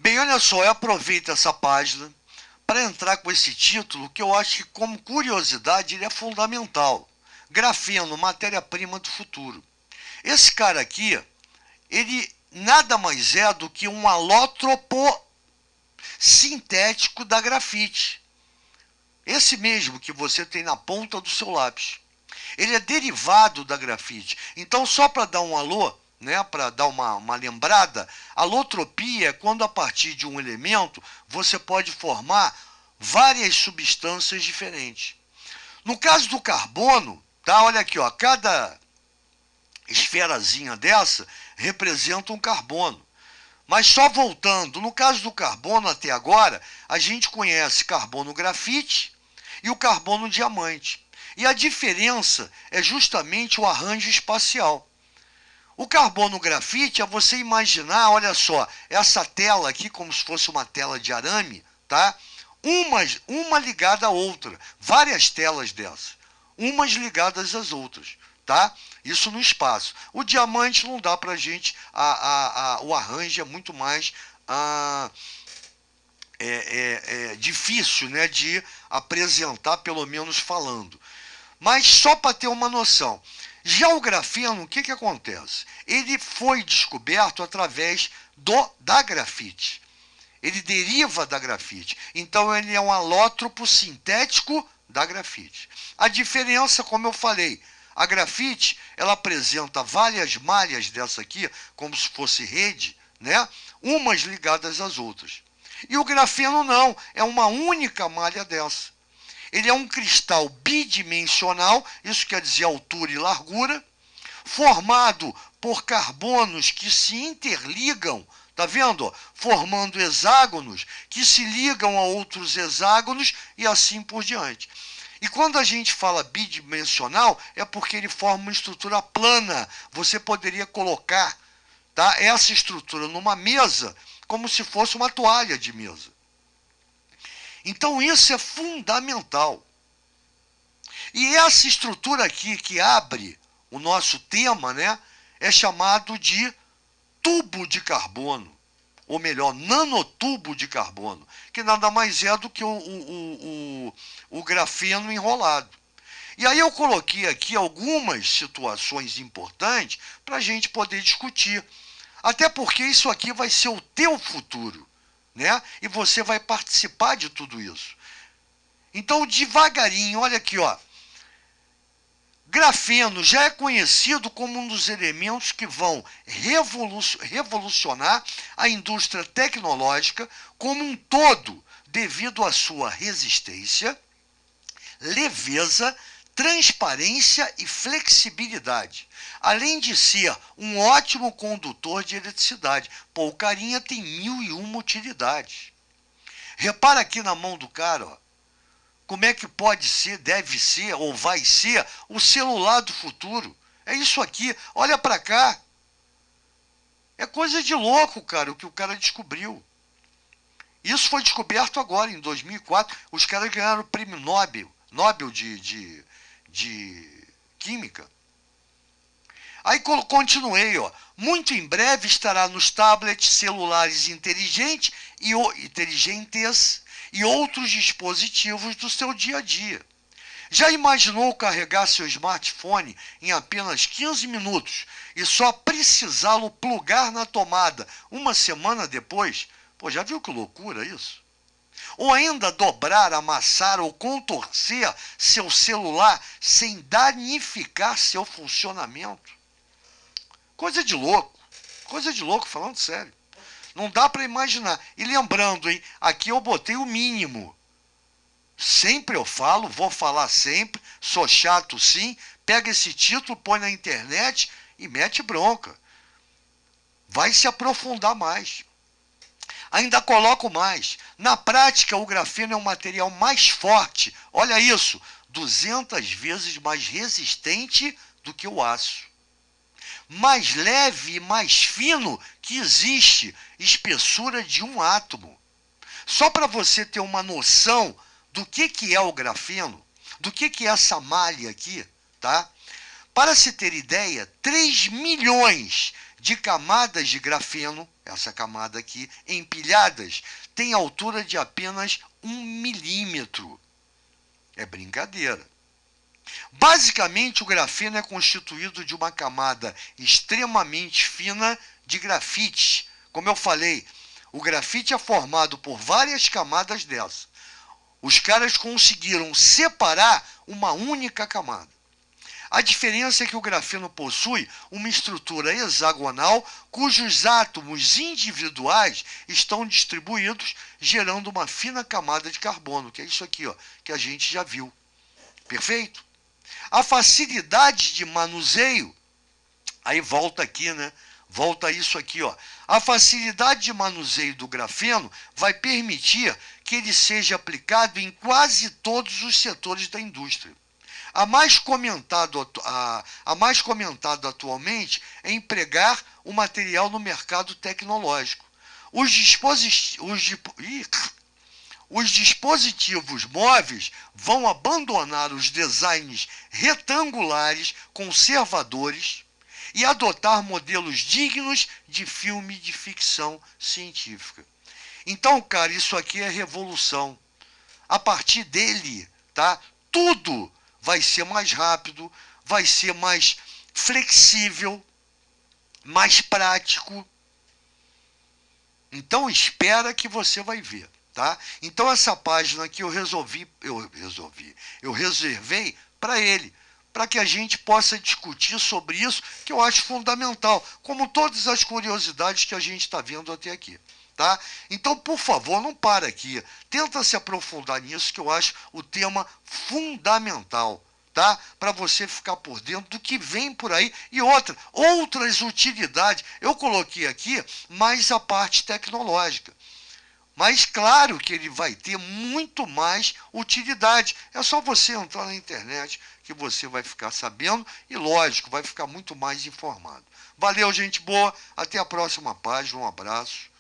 Bem, olha só, eu aproveito essa página para entrar com esse título que eu acho que, como curiosidade, ele é fundamental. Grafeno, matéria-prima do futuro. Esse cara aqui, ele nada mais é do que um alótropo sintético da grafite. Esse mesmo que você tem na ponta do seu lápis. Ele é derivado da grafite. Então, só para dar um alô, né, para dar uma lembrada, alotropia é quando a partir de um elemento você pode formar várias substâncias diferentes. No caso do carbono, tá? Olha aqui, ó, cada esferazinha dessa representa um carbono. Mas só voltando, no caso do carbono até agora, a gente conhece carbono grafite e o carbono diamante. E a diferença é justamente o arranjo espacial. O carbono grafite é você imaginar, olha só, essa tela aqui como se fosse uma tela de arame, tá? Uma ligada à outra, várias telas dessas, umas ligadas às outras, tá? Isso no espaço. O diamante não dá pra gente, o arranjo é muito mais difícil, né, de apresentar, pelo menos falando. Mas só para ter uma noção, já o grafeno, o que acontece? Ele foi descoberto através da grafite. Ele deriva da grafite. Então, ele é um alótropo sintético da grafite. A diferença, como eu falei, a grafite, ela apresenta várias malhas dessa aqui, como se fosse rede, né? Umas ligadas às outras. E o grafeno não, é uma única malha dessa. Ele é um cristal bidimensional, isso quer dizer altura e largura, formado por carbonos que se interligam, tá vendo? Formando hexágonos que se ligam a outros hexágonos e assim por diante. E quando a gente fala bidimensional, é porque ele forma uma estrutura plana. Você poderia colocar, tá, essa estrutura numa mesa como se fosse uma toalha de mesa. Então isso é fundamental. E essa estrutura aqui que abre o nosso tema, né, é chamado de tubo de carbono, ou melhor, nanotubo de carbono, que nada mais é do que o grafeno enrolado. E aí eu coloquei aqui algumas situações importantes para a gente poder discutir. Até porque isso aqui vai ser o teu futuro, né? E você vai participar de tudo isso. Então, devagarinho, olha aqui, ó. Grafeno já é conhecido como um dos elementos que vão revolucionar a indústria tecnológica como um todo, devido à sua resistência, leveza, transparência e flexibilidade, além de ser um ótimo condutor de eletricidade. Pô, o carinha tem 1001 utilidades. Repara aqui na mão do cara, ó. Como é que pode ser, deve ser ou vai ser o celular do futuro? É isso aqui, olha para cá. É coisa de louco, cara, o que o cara descobriu. Isso foi descoberto agora, em 2004. Os caras ganharam o prêmio Nobel de Química. Aí continuei, ó. Muito em breve estará nos tablets, celulares inteligentes e outros dispositivos do seu dia a dia. Já imaginou carregar seu smartphone em apenas 15 minutos e só precisá-lo plugar na tomada uma semana depois? Pô, já viu que loucura isso? Ou ainda dobrar, amassar ou contorcer seu celular sem danificar seu funcionamento? Coisa de louco, falando sério. Não dá para imaginar. E lembrando, hein, aqui eu botei o mínimo. Sempre eu falo, vou falar sempre, sou chato sim, pega esse título, põe na internet e mete bronca. Vai se aprofundar mais. Ainda coloco mais. Na prática, o grafeno é um material mais forte. Olha isso, 200 vezes mais resistente do que o aço. Mais leve e mais fino que existe, espessura de um átomo. Só para você ter uma noção do que é o grafeno, do que é essa malha aqui, tá? Para se ter ideia, 3 milhões de camadas de grafeno, essa camada aqui, empilhadas, tem altura de apenas 1 milímetro. É brincadeira. Basicamente, o grafeno é constituído de uma camada extremamente fina de grafite. Como eu falei, o grafite é formado por várias camadas dessa. Os caras conseguiram separar uma única camada. A diferença é que o grafeno possui uma estrutura hexagonal cujos átomos individuais estão distribuídos, gerando uma fina camada de carbono, que é isso aqui, ó, que a gente já viu. Perfeito? A facilidade de manuseio, aí volta aqui, né? Volta isso aqui, ó. A facilidade de manuseio do grafeno vai permitir que ele seja aplicado em quase todos os setores da indústria. A mais comentada atualmente é empregar o material no mercado tecnológico. Os dispositivos móveis vão abandonar os designs retangulares conservadores e adotar modelos dignos de filme de ficção científica. Então, cara, isso aqui é revolução. A partir dele, tá? Tudo vai ser mais rápido, vai ser mais flexível, mais prático. Então, espera que você vai ver. Tá? Então essa página aqui eu reservei para ele, para que a gente possa discutir sobre isso, que eu acho fundamental, como todas as curiosidades que a gente está vendo até aqui. Tá? Então, por favor, não para aqui, tenta se aprofundar nisso, que eu acho o tema fundamental, tá? Para você ficar por dentro do que vem por aí e outras utilidades. Eu coloquei aqui mais a parte tecnológica. Mas claro que ele vai ter muito mais utilidade. É só você entrar na internet que você vai ficar sabendo e, lógico, vai ficar muito mais informado. Valeu, gente boa. Até a próxima página. Um abraço.